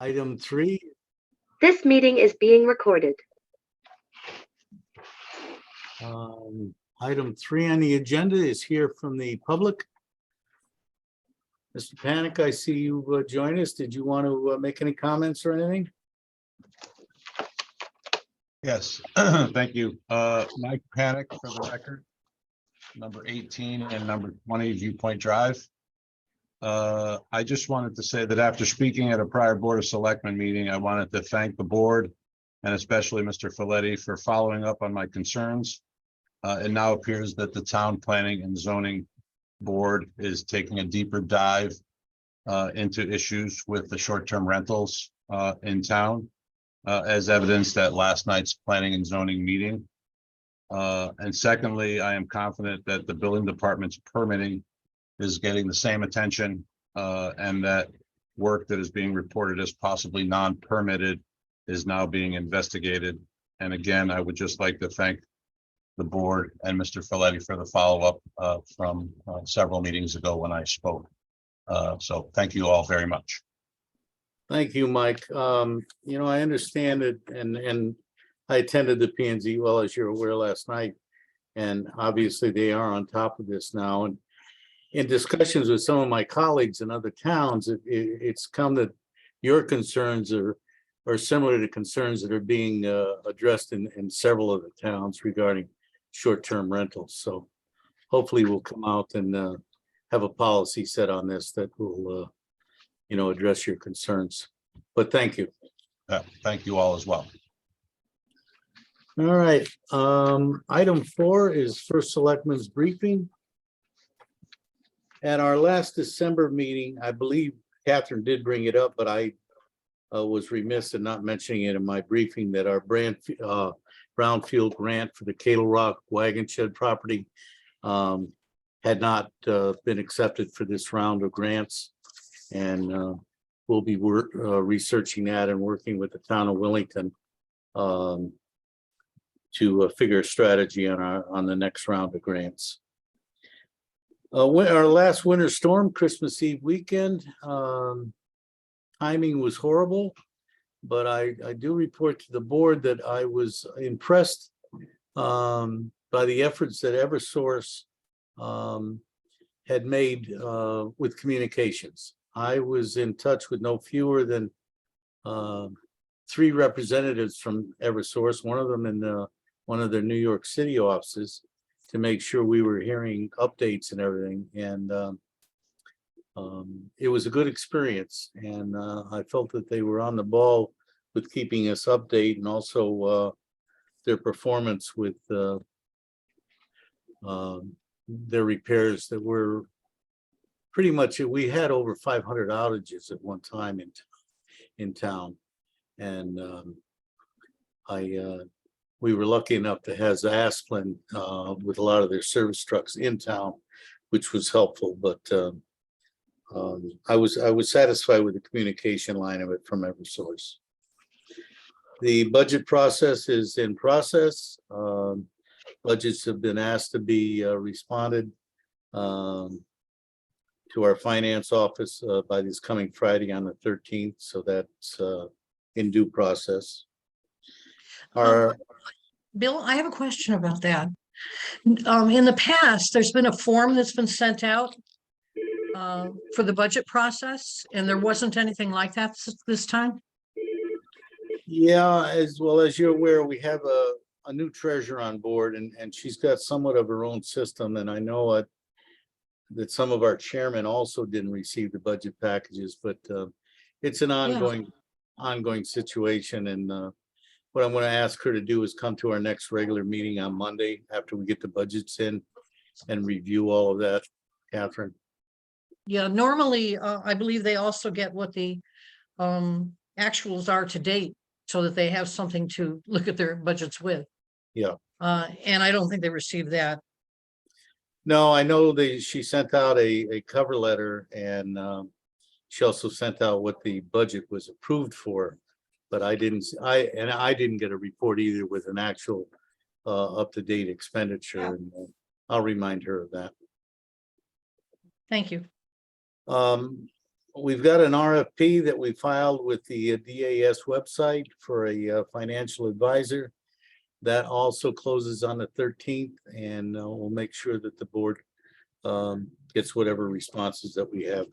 Item 3, This meeting is being recorded. item 3 on the agenda is here from the public. Mr. Panic, I see you join us. Did you want to make any comments or anything? Yes, thank you. Mike Panic for the record. Number 18 and number 20 Viewpoint Drive. I just wanted to say that after speaking at a prior Board of Selectmen meeting, I wanted to thank the board and especially Mr. Folletti for following up on my concerns. It now appears that the Town Planning and Zoning Board is taking a deeper dive into issues with the short-term rentals in town, as evidenced at last night's Planning and Zoning meeting. And secondly, I am confident that the building department's permitting is getting the same attention and that work that is being reported as possibly non-permitted is now being investigated. And again, I would just like to thank the board and Mr. Folletti for the follow-up from several meetings ago when I spoke. So thank you all very much. Thank you, Mike. You know, I understand it, and I attended the P and Z, well, as you're aware, last night. And obviously they are on top of this now. And in discussions with some of my colleagues in other towns, it's come that your concerns are similar to concerns that are being addressed in several of the towns regarding short-term rentals. So hopefully we'll come out and have a policy set on this that will, you know, address your concerns. But thank you. Thank you all as well. All right. Item 4 is first selectmen's briefing. At our last December meeting, I believe Catherine did bring it up, but I was remiss in not mentioning it in my briefing that our brownfield grant for the Cattle Rock Wagon Shed property had not been accepted for this round of grants. And we'll be researching that and working with the town of Wellington to figure a strategy on the next round of grants. Our last winter storm, Christmas Eve weekend, timing was horrible, but I do report to the board that I was impressed by the efforts that Eversource had made with communications. I was in touch with no fewer than 3 representatives from Eversource, one of them in one of their New York City offices, to make sure we were hearing updates and everything. And it was a good experience. And I felt that they were on the ball with keeping us updated, and also their performance with their repairs that were pretty much, we had over 500 outages at one time in town. And we were lucky enough to have Asplin with a lot of their service trucks in town, which was helpful. But I was satisfied with the communication line of it from Eversource. The budget process is in process. Budgets have been asked to be responded to our finance office by this coming Friday on the 13th. So that's in due process. Bill, I have a question about that. In the past, there's been a form that's been sent out for the budget process, and there wasn't anything like that this time. Yeah, as well as you're aware, we have a new treasurer on board, and she's got somewhat of her own system. And I know that some of our chairmen also didn't receive the budget packages, but it's an ongoing situation. And what I'm going to ask her to do is come to our next regular meeting on Monday after we get the budgets in and review all of that, Catherine. Yeah, normally, I believe they also get what the actuals are to date, so that they have something to look at their budgets with. Yeah. And I don't think they received that. No, I know she sent out a cover letter, and she also sent out what the budget was approved for. But I didn't get a report either with an actual up-to-date expenditure. And I'll remind her of that. Thank you. we've got an RFP that we filed with the DAS website for a financial advisor. That also closes on the 13th, and we'll make sure that the board gets whatever responses that we have.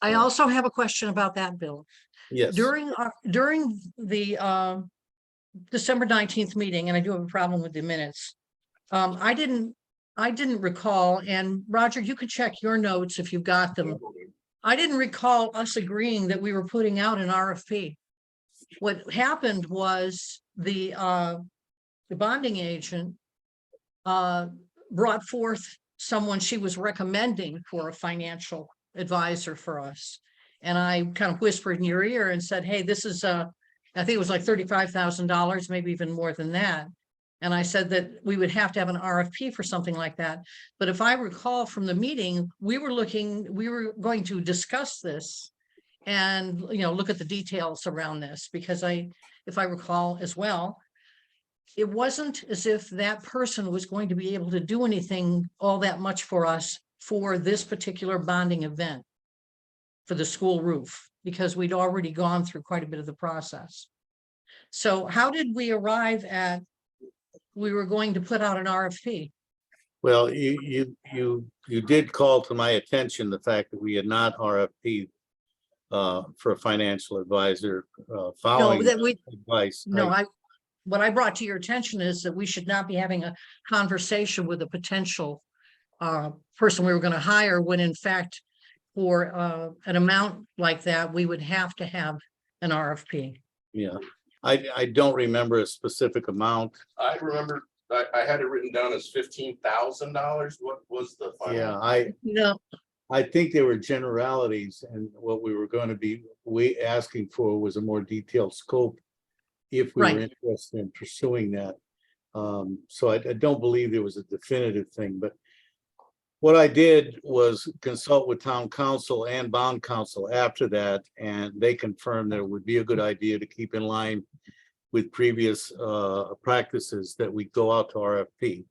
I also have a question about that, Bill. Yes, During the December 19th meeting, and I do have a problem with the minutes. I didn't recall, and Roger, you could check your notes if you've got them. I didn't recall us agreeing that we were putting out an RFP. What happened was the bonding agent brought forth someone she was recommending for a financial advisor for us. And I kind of whispered in your ear and said, hey, this is I think it was like $35,000, maybe even more than that. And I said that we would have to have an RFP for something like that. But if I recall from the meeting, we were going to discuss this and, look at the details around this, because if I recall as well, it wasn't as if that person was going to be able to do anything all that much for us for this particular bonding event for the school roof, because we'd already gone through quite a bit of the process. So how did we arrive at we were going to put out an RFP? well, you did call to my attention the fact that we had not RFP'd for a financial advisor following that we- advice. No, what I brought to your attention is that we should not be having a conversation with a potential person we were going to hire, when in fact, for an amount like that, we would have to have an RFP. Yeah, I don't remember a specific amount. I remember, I had it written down as $15,000. What was the final? Yeah, No, I think there were generalities, and what we were going to be asking for was a more detailed scope if we were Right. interested in pursuing that. So I don't believe there was a definitive thing, but what I did was consult with town council and bond council after that, and they confirmed that it would be a good idea to keep in line with previous practices that we go out to RFP.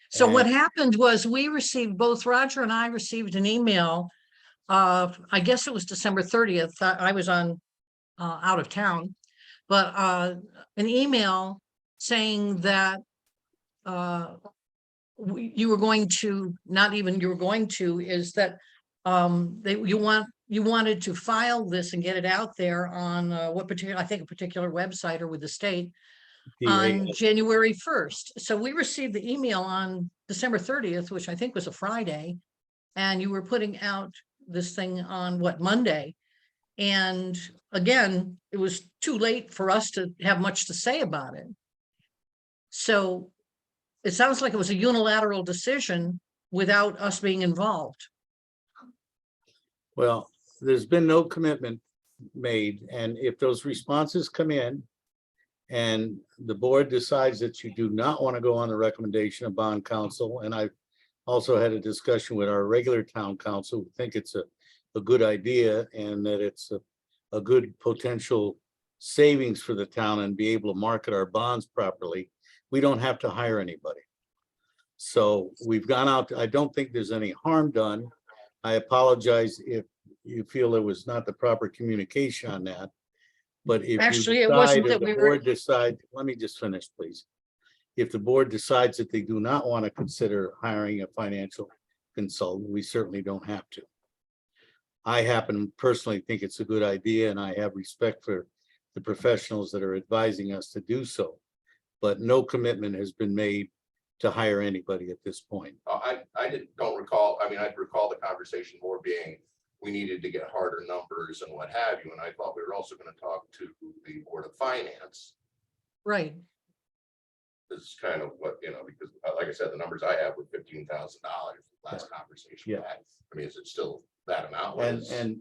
so what And- happened was both Roger and I received an email. I guess it was December 30th. I was out of town, but an email saying that you were going to, not even you were going to, is that you wanted to file this and get it out there on what particular, I think a particular website or with the state on January 1st. So we received the email on December 30th, which I think was a Friday, and you were putting out this thing on Monday. And again, it was too late for us to have much to say about it. So it sounds like it was a unilateral decision without us being involved. Well, there's been no commitment made, and if those responses come in and the board decides that you do not want to go on the recommendation of bond council, and I've also had a discussion with our regular town council, who think it's a good idea and that it's a good potential savings for the town and be able to market our bonds properly, we don't have to hire anybody. So we've gone out, I don't think there's any harm done. I apologize if you feel there was not the proper communication on that. But if Actually, you it wasn't decide, or that the we were- board decide, let me just finish, please. If the board decides that they do not want to consider hiring a financial consultant, we certainly don't have to. I happen to personally think it's a good idea, and I have respect for the professionals that are advising us to do so. But no commitment has been made to hire anybody at this point. Don't recall. I mean, I recall the conversation more being, we needed to get harder numbers and what have you. And I thought we were also going to talk to the Board of Finance. Right. This is kind of what, because like I said, the numbers I have were $15,000 last conversation. we Yeah. had. I mean, is it still that amount?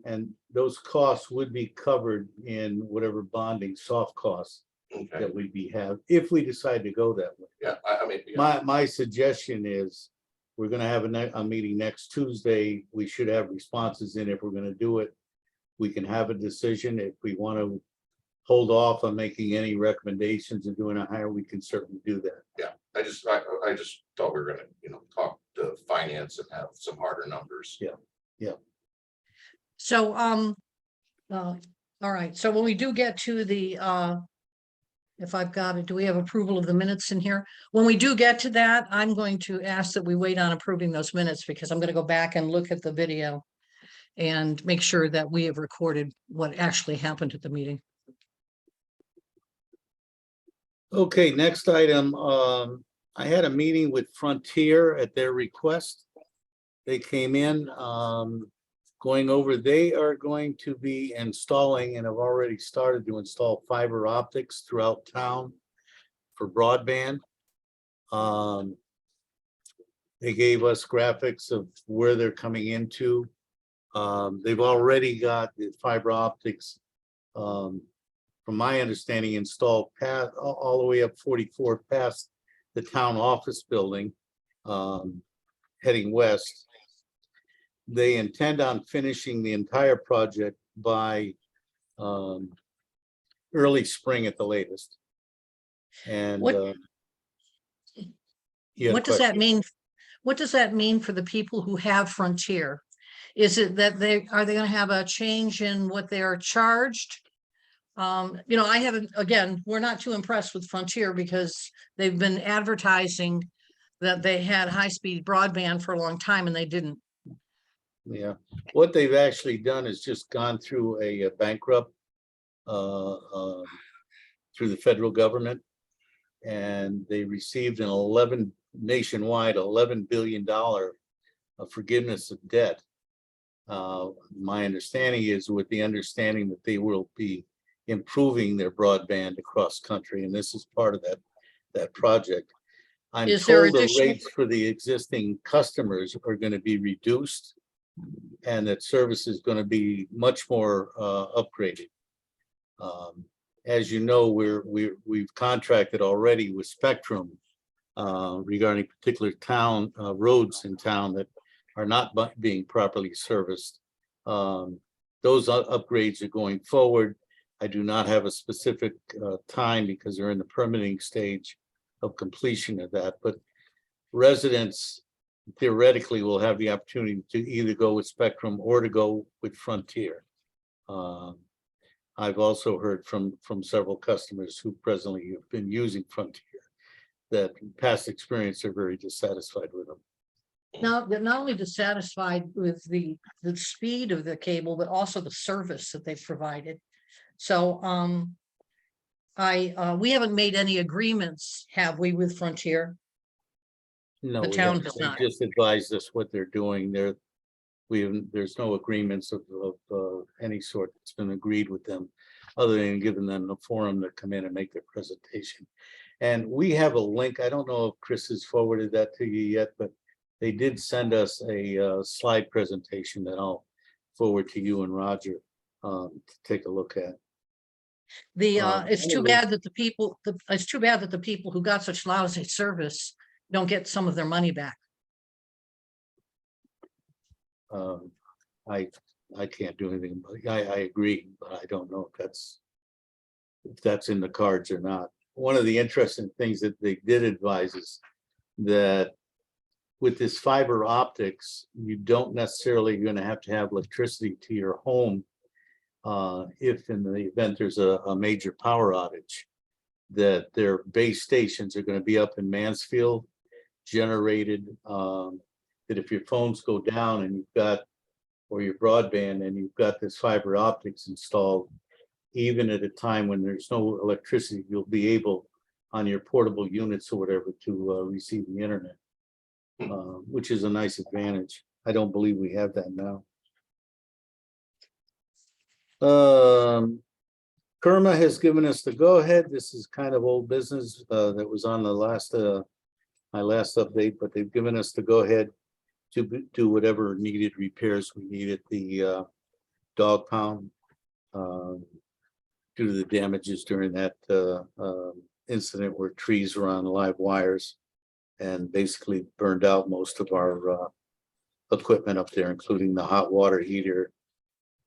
And those costs would be covered in whatever bonding soft costs Okay, that we have, if we decide to go that way. yeah, I mean, yeah. My suggestion is, we're gonna have a meeting next Tuesday. We should have responses in if we're gonna do it. We can have a decision. If we want to hold off on making any recommendations and doing a hire, we can certainly do that. Yeah, I just thought we were gonna, talk to finance and have some harder numbers. Yeah. So, all right, so when we do get to the, if I've got it, do we have approval of the minutes in here? When we do get to that, I'm going to ask that we wait on approving those minutes because I'm gonna go back and look at the video and make sure that we have recorded what actually happened at the meeting. Okay, next item, I had a meeting with Frontier at their request. They came in, going over, they are going to be installing and have already started to install fiber optics throughout town for broadband. They gave us graphics of where they're coming into. They've already got the fiber optics, from my understanding, installed past, all the way up 44 past the town office building, heading west. They intend on finishing the entire project by early spring at the latest. And What- you had a What does that question? mean? What does that mean for the people who have Frontier? Is it that are they gonna have a change in what they are charged? You know, I haven't, again, we're not too impressed with Frontier because they've been advertising that they had high-speed broadband for a long time and they didn't. Yeah, what they've actually done is just gone through a bankrupt through the federal government. And they received an nationwide $11 billion forgiveness of debt. My understanding is with the understanding that they will be improving their broadband across country, and this is part of that project. I'm Is there told the additional- rates for the existing customers are going to be reduced and that service is going to be much more upgraded. As you know, we've contracted already with Spectrum regarding particular town roads in town that are not being properly serviced. Those upgrades are going forward. I do not have a specific time because they're in the permitting stage of completion of that, but residents theoretically will have the opportunity to either go with Spectrum or to go with Frontier. I've also heard from several customers who presently have been using Frontier that past experience are very dissatisfied with them. Now, they're not only dissatisfied with the speed of the cable, but also the service that they've provided. So we haven't made any agreements, have we, with Frontier? No, The we town haven't. does They not. just advised us what they're doing. There's no agreements of any sort that's been agreed with them, other than giving them the forum to come in and make their presentation. And we have a link. I don't know if Chris has forwarded that to you yet, but they did send us a slide presentation that I'll forward to you and Roger to take a look at. It's too bad that it's too bad that the people who got such lousy service don't get some of their money back. I can't do anything, but I agree, but I don't know if that's in the cards or not. One of the interesting things that they did advise is that with this fiber optics, you don't necessarily going to have electricity to your home if in the event there's a major power outage, that their base stations are going to be up in Mansfield, generated, that if your phones go down and you've got, or your broadband and you've got this fiber optics installed, even at a time when there's no electricity, you'll be able on your portable units or whatever to receive the internet, which is a nice advantage. I don't believe we have that now. Kerma has given us the go-ahead. This is kind of old business that was on the last my last update, but they've given us the go-ahead to do whatever needed repairs we need at the dog pound due to the damages during that incident where trees were on live wires and basically burned out most of our equipment up there, including the hot water heater,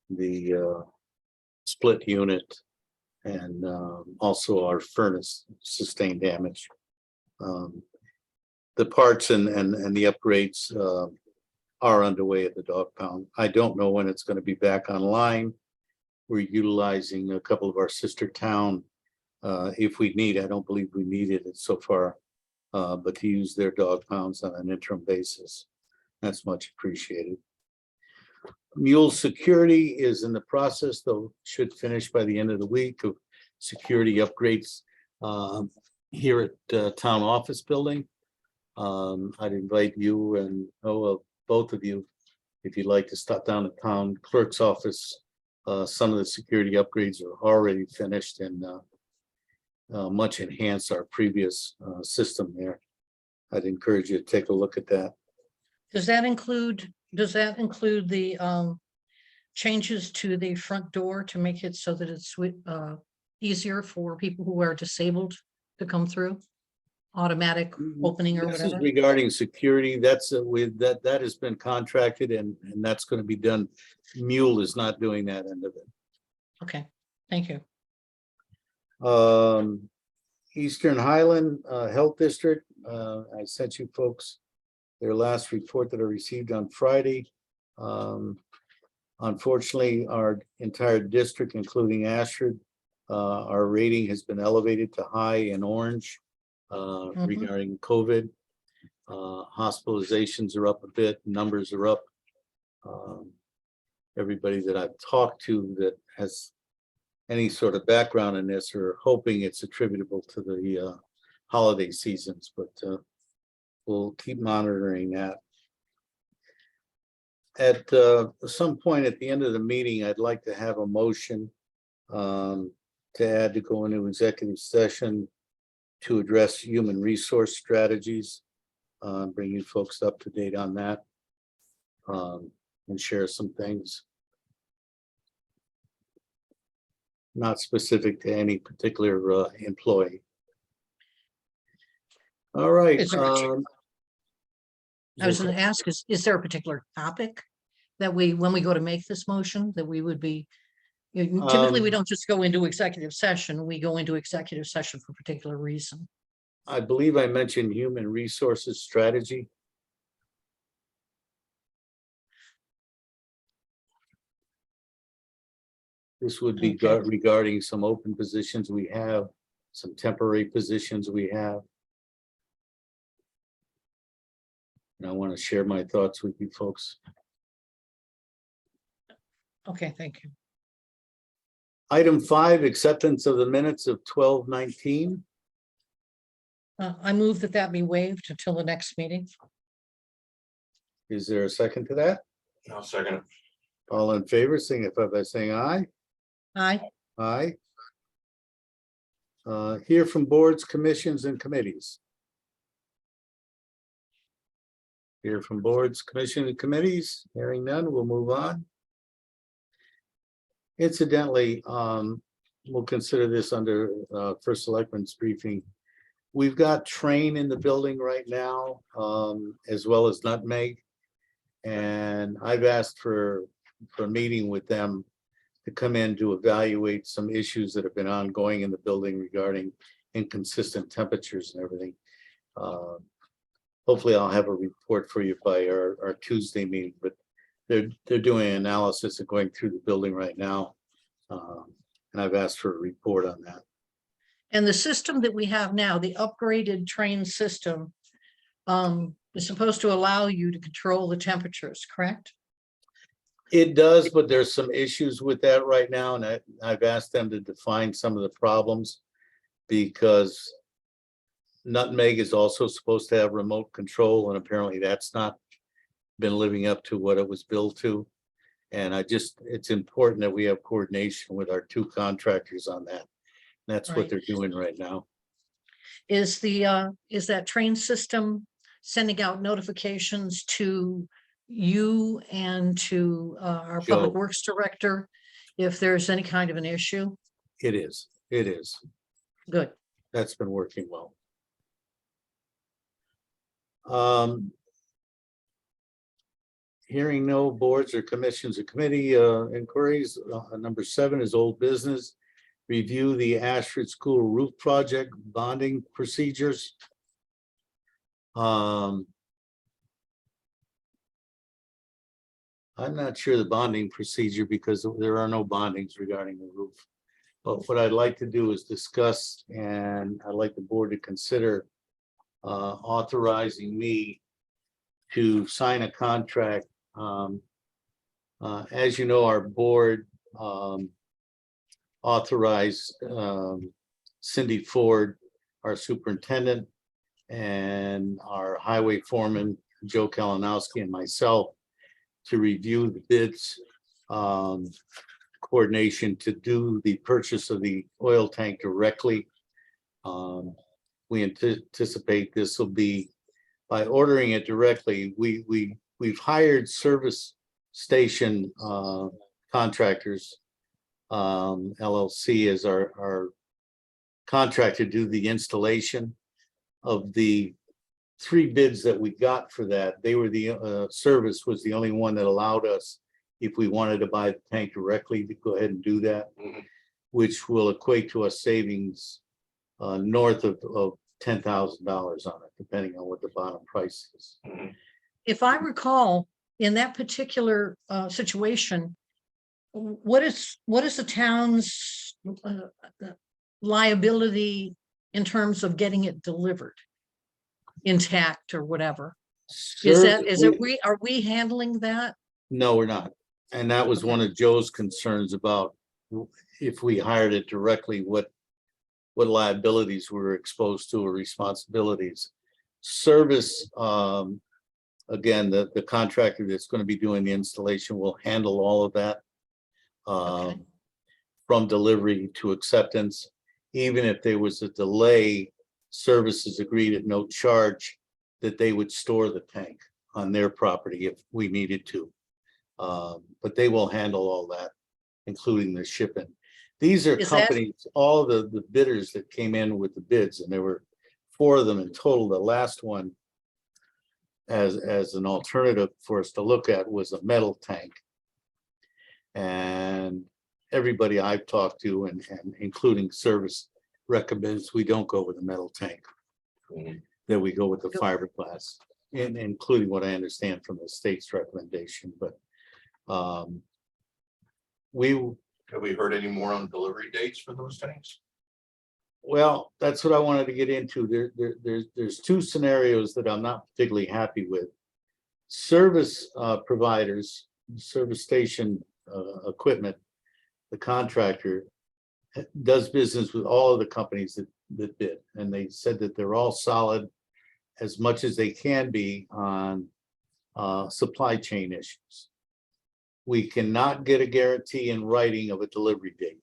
the split unit, and also our furnace sustained damage. The parts and the upgrades are underway at the dog pound. I don't know when it's going to be back online. We're utilizing a couple of our sister town. If we need, I don't believe we needed it so far, but to use their dog pounds on an interim basis. That's much appreciated. Mule Security is in the process, though should finish by the end of the week, of security upgrades here at Town Office Building. I'd invite you and both of you, if you'd like to stop down at Town Clerk's office. Some of the security upgrades are already finished and much enhance our previous system there. I'd encourage you to take a look at that. Does that include the changes to the front door to make it so that it's easier for people who are disabled to come through? Automatic opening or This is whatever? regarding security. That's that has been contracted and that's going to be done. Mule is not doing that end of it. Okay, thank you. Eastern Highland Health District, I sent you folks their last report that I received on Friday. Unfortunately, our entire district, including Ashford, our rating has been elevated to high in orange regarding COVID. Hospitalizations are up a bit, numbers are up. Everybody that I've talked to that has any sort of background in this are hoping it's attributable to the holiday seasons, but we'll keep monitoring that. At some point at the end of the meeting, I'd like to have a motion to add to go into executive session to address human resource strategies, bring you folks up to date on that, and share some things. Not specific to any particular employee. All right. Is there- I was going to ask, is there a particular topic that when we go to make this motion, that we would be, typically we don't just go into executive session, we go into executive session for a particular reason. I believe I mentioned human resources strategy. This would be Okay. regarding some open positions we have, some temporary positions we have. And I want to share my thoughts with you folks. Okay, thank you. Item 5, acceptance of the minutes of 12/19. I move that be waived until the next meeting. Is there a second to that? I'll second it. All in favor, signify by saying aye. Aye. Aye. Hear from boards, commissions, and committees. Hear from boards, commission, and committees. Hearing none, we'll move on. Incidentally, we'll consider this under First Selectman's briefing. We've got Train in the building right now, as well as Nutmeg. And I've asked for a meeting with them to come in to evaluate some issues that have been ongoing in the building regarding inconsistent temperatures and everything. Hopefully I'll have a report for you by our Tuesday meeting, but they're doing an analysis and going through the building right now. And I've asked for a report on that. And the system that we have now, the upgraded Train system, is supposed to allow you to control the temperatures, correct? It does, but there's some issues with that right now, and I've asked them to define some of the problems because Nutmeg is also supposed to have remote control, and apparently that's not been living up to what it was built to. And it's important that we have coordination with our two contractors on that. That's what Right. they're doing right now. Is that Train system sending out notifications to you and to our Public Joe. Works Director if there's any kind of an issue? It is. Good. That's been working well. Hearing no boards or commissions or committee inquiries, number 7 is old business. Review the Ashford School roof project bonding procedures. I'm not sure the bonding procedure because there are no bondings regarding the roof. But what I'd like to do is discuss, and I'd like the board to consider authorizing me to sign a contract. As you know, our board authorized Cindy Ford, our superintendent, and our highway foreman, Joe Kalinowski, and myself to review the bids, coordination to do the purchase of the oil tank directly. We anticipate this will be, by ordering it directly, we've hired service station contractors, LLC as our contractor to do the installation. Of the 3 bids that we got for that, they were the service was the only one that allowed us, if we wanted to buy the tank directly, to go ahead and do that, Mhm. which will equate to a savings north of $10,000 on it, depending on what the bottom price is. If I recall, in that particular situation, what is the town's liability in terms of getting it delivered intact or whatever? Are we handling that? No, we're not. And that was one of Joe's concerns about if we hired it directly, what liabilities we're exposed to or responsibilities. Service, again, the contractor that's going to be doing the installation will handle all of that. Okay. From delivery to acceptance. Even if there was a delay, services agreed at no charge that they would store the tank on their property if we needed to. But they will handle all that, including the shipping. These are Is that- companies, all the bidders that came in with the bids, and there were 4 of them in total. The last one, as an alternative for us to look at, was a metal tank. And everybody I've talked to, and including service, recommends we don't go with a metal tank, Mhm. that we go with the Go- fiberglass, and including what I understand from the state's recommendation, but Have we heard any more on delivery dates for those tanks? well, that's what I wanted to get into. There's 2 scenarios that I'm not particularly happy with. Service providers, service station equipment, the contractor does business with all of the companies that bid, and they said that they're all solid as much as they can be on supply chain issues. We cannot get a guarantee in writing of a delivery date.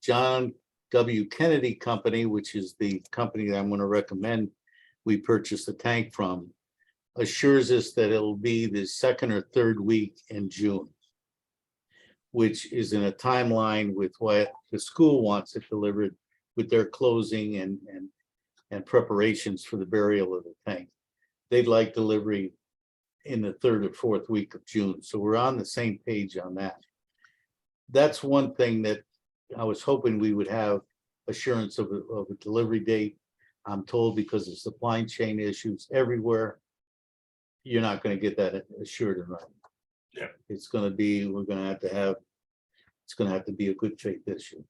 John W. Kennedy Company, which is the company that I'm going to recommend we purchase the tank from, assures us that it'll be the 2nd or 3rd week in June, which is in a timeline with what the school wants it delivered with their closing and preparations for the burial of the tank. They'd like delivery in the 3rd or 4th week of June. So we're on the same page on that. That's one thing that I was hoping we would have assurance of a delivery date. I'm told because of supply chain issues everywhere, you're not going to get that assured in writing. Yeah. It's going to be, it's going to have to be a good faith issue.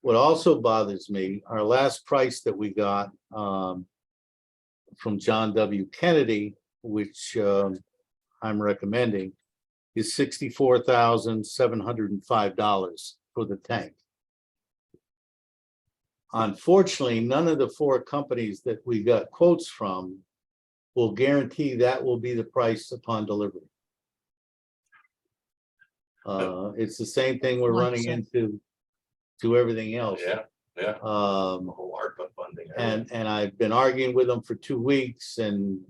What also bothers me, our last price that we got from John W. Kennedy, which I'm recommending, is $64,705 for the tank. Unfortunately, none of the 4 companies that we got quotes from will guarantee that will be the price upon delivery. It's the same thing we're Like running so. into everything else. Yeah, The whole ARPA funding. and I've been arguing with them for 2 weeks, and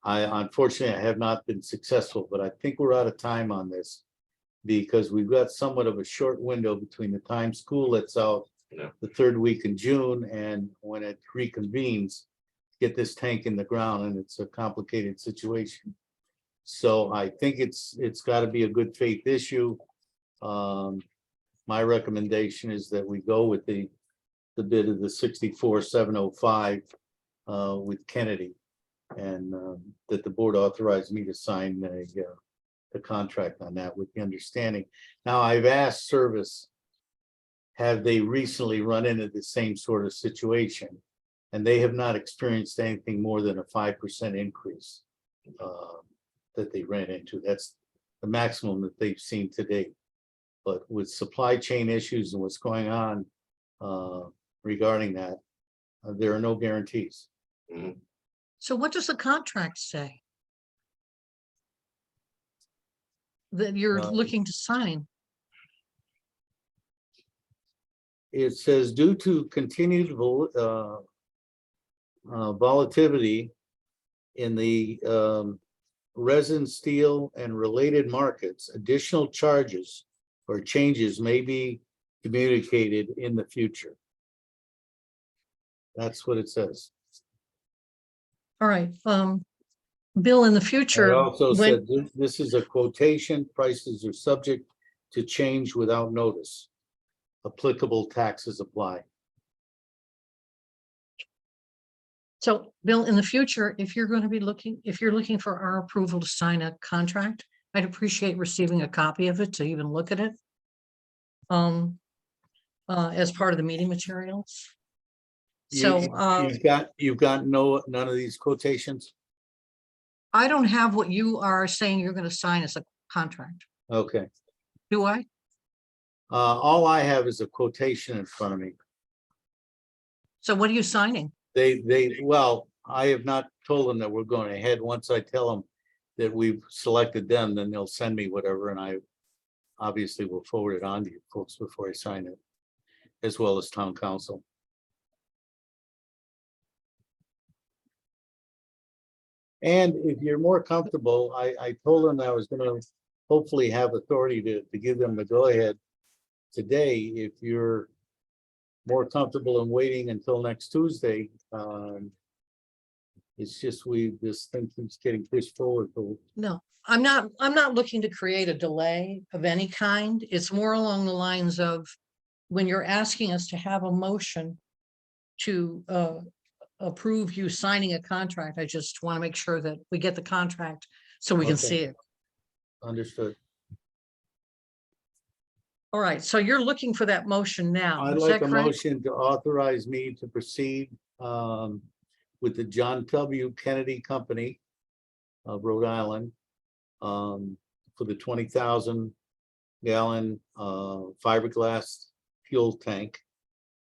unfortunately I have not been successful, but I think we're out of time on this because we've got somewhat of a short window between the time school lets out Yeah. the 3rd week in June and when it reconvenes, get this tank in the ground, and it's a complicated situation. So I think it's got to be a good faith issue. My recommendation is that we go with the bid of the 64,705 with Kennedy. And that the board authorized me to sign the contract on that with the understanding. Now, I've asked Service, have they recently run into the same sort of situation? And they have not experienced anything more than a 5% increase that they ran into. That's the maximum that they've seen to date. But with supply chain issues and what's going on regarding that, there are no guarantees. Mhm. So what does the contract say? That you're looking to sign? It says due to continued volatility in the resin, steel, and related markets, additional charges or changes may be communicated in the future. That's what it says. All right, Bill, in the It future, also when, said this is a quotation, prices are subject to change without notice. Applicable taxes apply. so Bill, in the future, if you're going to be looking, if you're looking for our approval to sign a contract, I'd appreciate receiving a copy of it to even look at it. As part of the meeting materials. So, You've got none of these quotations? I don't have what you are saying you're going to sign as a contract, Okay. do I? All I have is a quotation in front of me. So what are you signing? Well, I have not told them that we're going ahead. Once I tell them that we've selected them, then they'll send me whatever, and I obviously will forward it on to you folks before I sign it, as well as town council. And if you're more comfortable, I told them I was gonna hopefully have authority to give them the go-ahead today. If you're more comfortable in waiting until next Tuesday, it's just this thing keeps getting pushed forward. No, I'm not looking to create a delay of any kind. It's more along the lines of when you're asking us to have a motion to approve you signing a contract, I just want to make sure that we get the contract so we can Okay. see it. Understood. All right, so you're looking for that motion now, I'd is like that a correct? motion to authorize me to proceed with the John W. Kennedy Company of Rhode Island for the 20,000 gallon fiberglass fuel tank,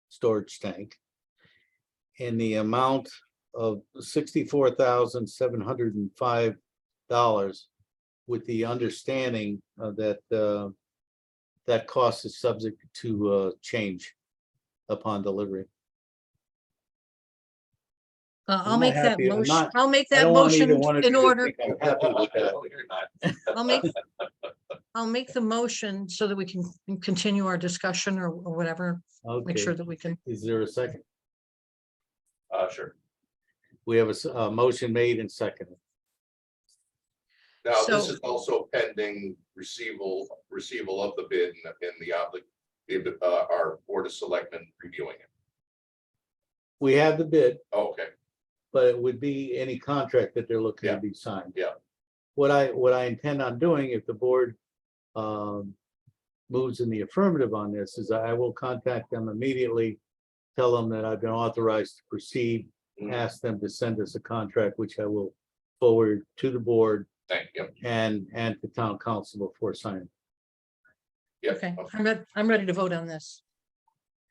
storage tank, in the amount of $64,705, with the understanding that that cost is subject to change upon delivery. I'll I'm make not that happy. I'm motion, not- I'll make I that don't want either motion one of in you to order. think I'm happy with that. No, you're not. I'll make the motion so that we can continue our discussion or whatever, make sure Okay, that we can. is there a second? Sure. We have a motion made and seconded. Now, this So- is also pending receival of the bid and our Board of Selectmen reviewing it. We have the bid, Oh, okay, but it would be any contract that they're looking to Yeah. be signed. Yeah. What I intend on doing, if the board moves in the affirmative on this, is I will contact them immediately, tell them that I've been authorized to proceed, Mhm. ask them to send us a contract, which I will forward to the board thank you. and to town council before signing. Yeah, Okay, I'm ready to vote on this.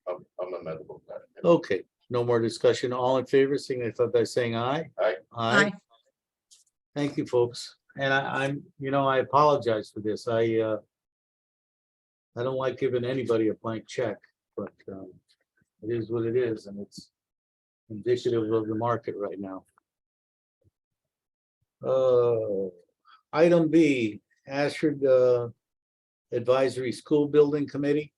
I'm amenable to that. Okay, no more discussion. All in favor, signify by saying aye. Aye. Aye. Thank you, folks. And I apologize for this. I don't like giving anybody a blank check, but it is what it is, and it's indicative of the market right now. Item B, Ashford Advisory School Building Committee.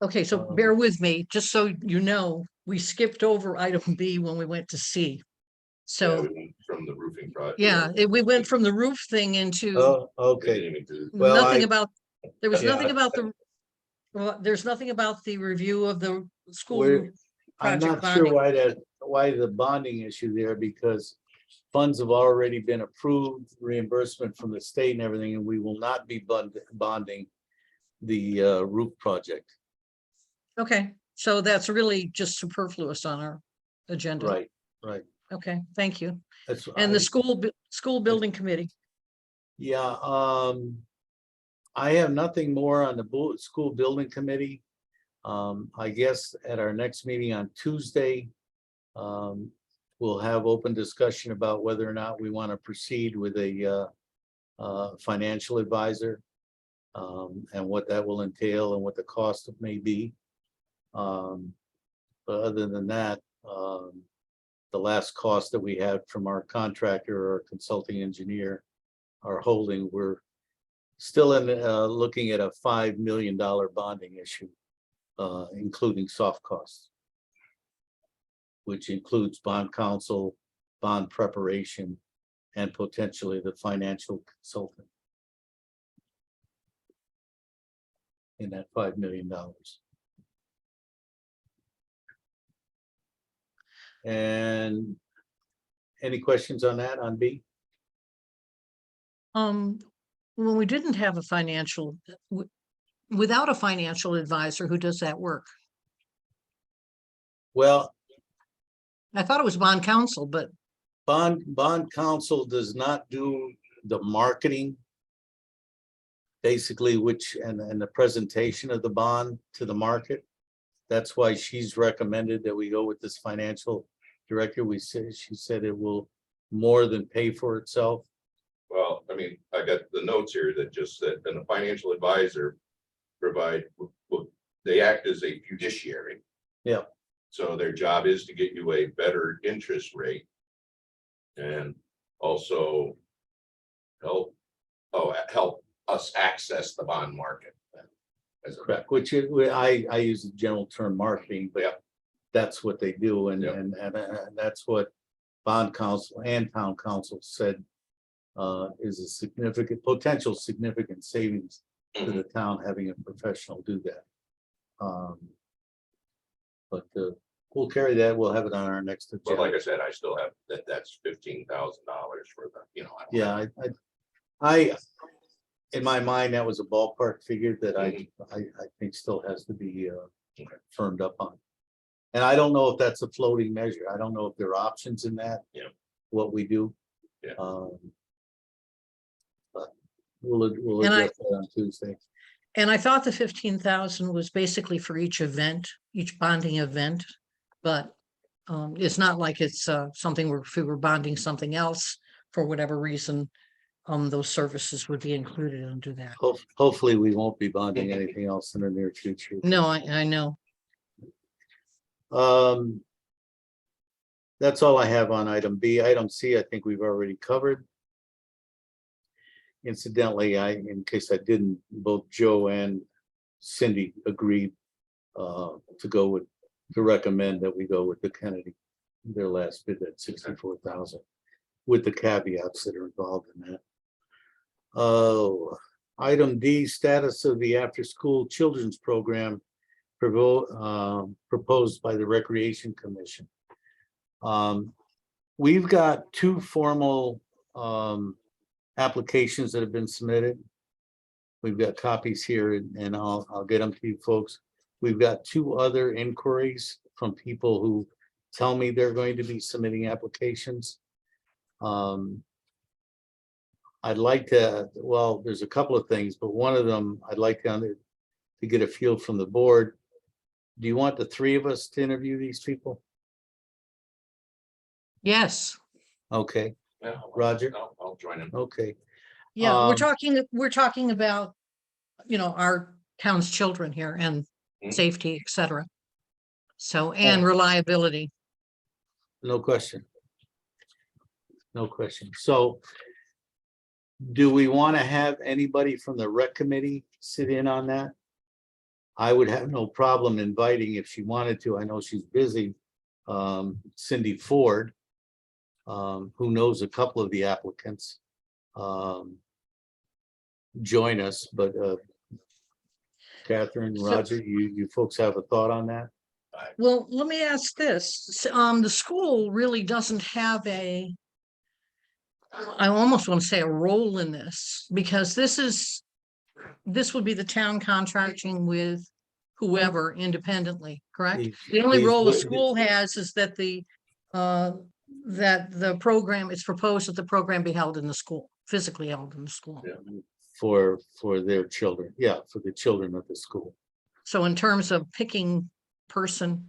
Okay, so bear with me, just so you know, we skipped over item B when we went to C. Yeah, So, we went from the roofing project. yeah, we went from the roof thing into Oh, We okay. didn't even do- well, nothing I- about, there was Yeah. nothing about the, well, there's nothing about the review of the school We're- roof I'm project not sure bonding. why the bonding issue there, because funds have already been approved, reimbursement from the state and everything, and we will not be bonding the roof project. Okay, so that's really just superfluous on our agenda. Right, right. Okay, thank you. That's And the I- school building committee. Yeah, I have nothing more on the school building committee. I guess at our next meeting on Tuesday, we'll have open discussion about whether or not we want to proceed with a financial advisor, and what that will entail and what the cost may be. But other than that, the last cost that we had from our contractor or consulting engineer, our holding, we're still in looking at a $5 million bonding issue, including soft costs, which includes bond counsel, bond preparation, and potentially the financial consultant in that $5 million. And any questions on that, on B? When we didn't have a financial, without a financial advisor, who does that work? Well, I thought it was bond counsel, but bond counsel does not do the marketing, basically, which, and the presentation of the bond to the market. That's why she's recommended that we go with this financial director. She said it will more than pay for itself. Well, I mean, I got the notes here that just said, and the financial advisor provide, they act as a fiduciary. Yeah. So their job is to get you a better interest rate. And also help us access the bond market. As a Correct, which is, I use the general term marketing, but Yeah. that's what they do, and, Yeah. and that's what bond counsel and town council said is a significant, potential significant savings to the town having a professional do that. But we'll carry that, we'll have it on our next But like agenda. I said, I still have that's $15,000 for the, I don't Yeah, I, in my mind, that was a ballpark figure that I think still has to be firmed up on. And I don't know if that's a floating measure. I don't know if there are options in that. Yeah. What we do. Yeah. But we'll And I- address that on Tuesday. and I thought the 15,000 was basically for each event, each bonding event. But it's not like it's something where if we were bonding something else for whatever reason, those services would be included under that. Hopefully, we won't be bonding anything else in the near future. No, I know. That's all I have on item B. Item C, I think we've already covered. Incidentally, in case I didn't, both Joe and Cindy agreed to recommend that we go with the Kennedy, their last bid at 64,000, with the caveats that are involved in that. Oh, item D, status of the after-school children's program proposed by the Recreation Commission. We've got two formal applications that have been submitted. We've got copies here, and I'll get them to you folks. We've got two other inquiries from people who tell me they're going to be submitting applications. I'd like to, well, there's a couple of things, but one of them I'd like to get a feel from the board. Do you want the three of us to interview these people? Yes. Okay, Yeah, Roger? I'll join him. okay. Yeah, Um, we're talking about, our town's children here and Mhm. safety, et cetera. So, and reliability. No question. No question. So do we want to have anybody from the rec committee sit in on that? I would have no problem inviting if she wanted to. I know she's busy. Cindy Ford, who knows a couple of the applicants, join us, but Catherine, So- Roger, you folks have a thought on that? Well, let me ask this. The school really doesn't have a I almost want to say a role in this, because this would be the town contracting with whoever independently, correct? The only role the school has is that that the program, it's proposed that the program be held in the school, physically held in the school. Yeah. For their children, yeah, for the children of the school. So in terms of picking persons,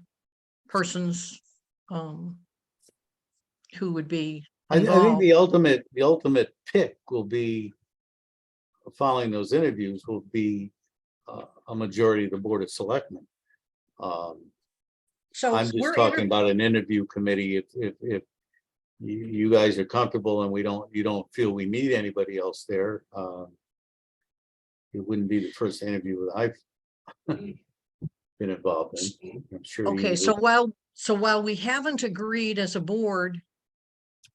who would be I think involved, the ultimate pick will be, following those interviews, will be a majority of the Board of Selectmen. so I'm just we're talking about an interview committee. If you guys are comfortable and you don't feel we need anybody else there, it wouldn't be the first interview that I've been involved in. I'm sure. okay, you so would. while we haven't agreed as a board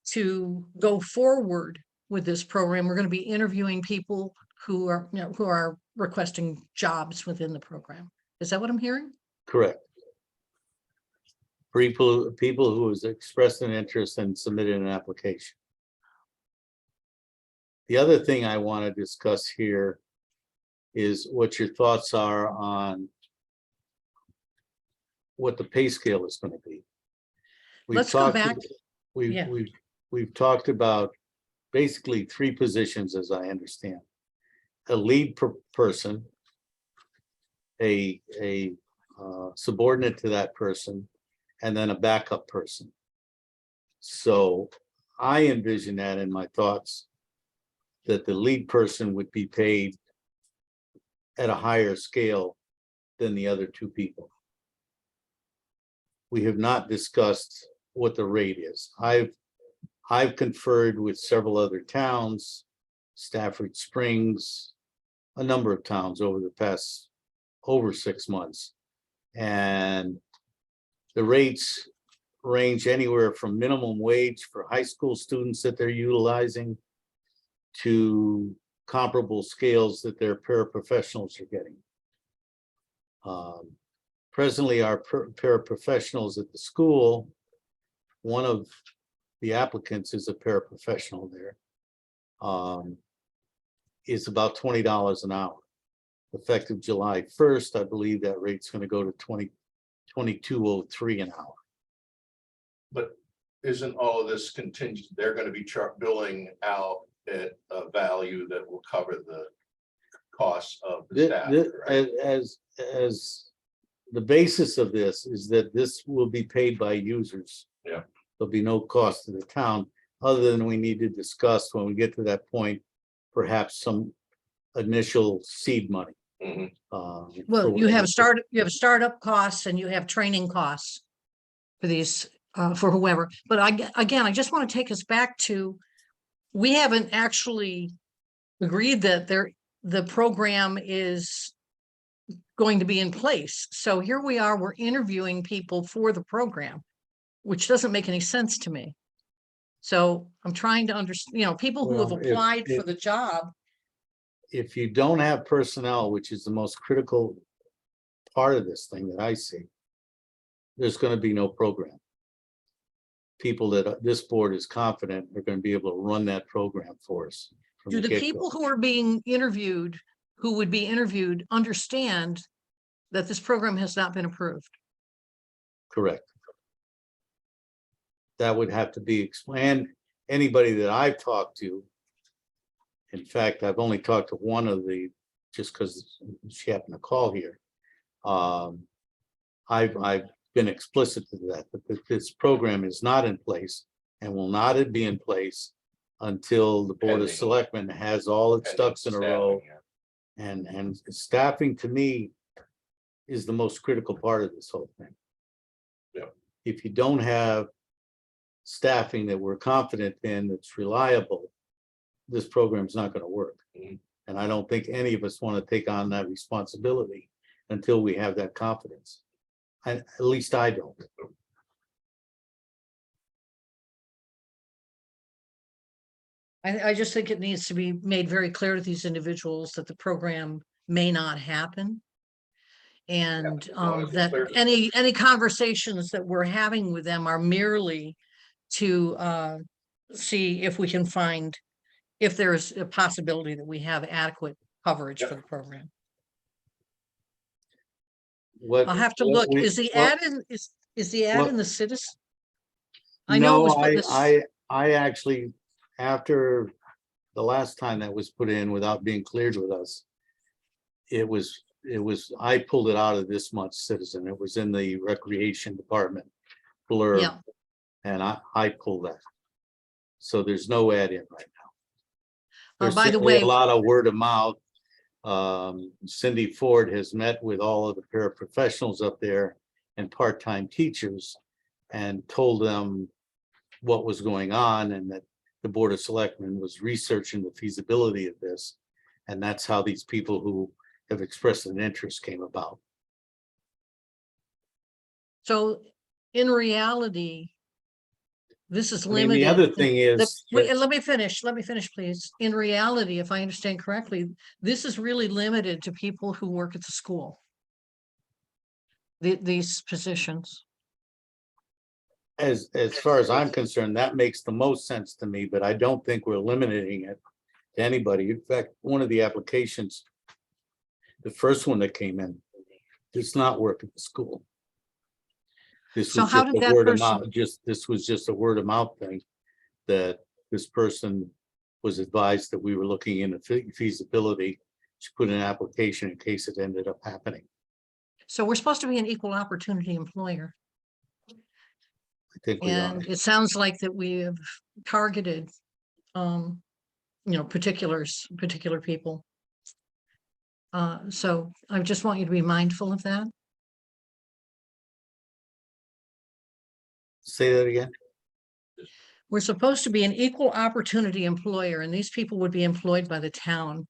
to go forward with this program, we're going to be interviewing people who are, who are requesting jobs within the program. Is that what I'm hearing? Correct. People who has expressed an interest and submitted an application. The other thing I want to discuss here is what your thoughts are on what the pay scale is going to be. Let's go back. Yeah. We've talked about basically 3 positions, as I understand. A lead person, a subordinate to that person, and then a backup person. So I envision that in my thoughts, that the lead person would be paid at a higher scale than the other 2 people. We have not discussed what the rate is. I've conferred with several other towns, Stafford Springs, a number of towns over the past over 6 months. And the rates range anywhere from minimum wage for high school students that they're utilizing to comparable scales that their paraprofessionals are getting. Presently, our paraprofessionals at the school, one of the applicants is a paraprofessional there, is about $20 an hour. Effective July 1st, I believe that rate's going to go to $22.03 an hour. But isn't all of this contingent? They're going to be billing out at a value that will cover the costs of the staff, right? As the basis of this is that this will be paid by users. Yeah. There'll be no cost to the town, other than we need to discuss when we get to that point, perhaps some initial seed money. Mhm. Well, you have startup costs and you have training costs for these, for whoever. But again, I just want to take us back to, we haven't actually agreed that the program is going to be in place. So here we are, we're interviewing people for the program, which doesn't make any sense to me. So I'm trying to understand, people who have Well, applied for the job. If you don't have personnel, which is the most critical part of this thing that I see, there's going to be no program. People that this board is confident are going to be able to run that program for us. from Do the get-go. people who are being interviewed, who would be interviewed, understand that this program has not been approved? Correct. That would have to be explained. Anybody that I've talked to, in fact, I've only talked to one of the, just because she happened to call here. I've been explicit to that, but this program is not in place and will not be in place until the Board of Pending. Selectmen has all its ducks in a row. Staffing, yeah. And staffing, to me, is the most critical part of this whole thing. Yep. If you don't have staffing that we're confident in, that's reliable, this program's not going to work. Mhm. And I don't think any of us want to take on that responsibility until we have that confidence. At least I don't. I just think it needs to be made very clear to these individuals that the program may not happen. And as long as it's that clear to- any conversations that we're having with them are merely to see if we can find, if there's a possibility that we have adequate coverage for the program. What? I'll have to what look. we- Is the well, ad in, is the ad well, in the Citizen? I know it No, was put in the I actually, after the last time that was put in without being cleared with us, it was, I pulled it out of this month's Citizen. It was in the Recreation Department blurb. Yeah. And I pulled that. So there's no ad in right now. There's By the certainly way, a lot of word of mouth. Cindy Ford has met with all of the paraprofessionals up there and part-time teachers and told them what was going on and that the Board of Selectmen was researching the feasibility of this. And that's how these people who have expressed an interest came about. so in reality, this is I mean, limited. the other in thing the- is, wait, that- let me finish, please. In reality, if I understand correctly, this is really limited to people who work at the school. These positions. as far as I'm concerned, that makes the most sense to me, but I don't think we're eliminating it to anybody. In fact, one of the applications, the first one that came in, does not work at the school. This So was how just did a that word of person- mouth, this was just a word of mouth thing, that this person was advised that we were looking into feasibility to put an application in case it ended up happening. So we're supposed to be an equal opportunity employer. I think we are. And it sounds like that we have targeted, particular people. So I just want you to be mindful of that. Say that again. We're supposed to be an equal opportunity employer, and these people would be employed by the town.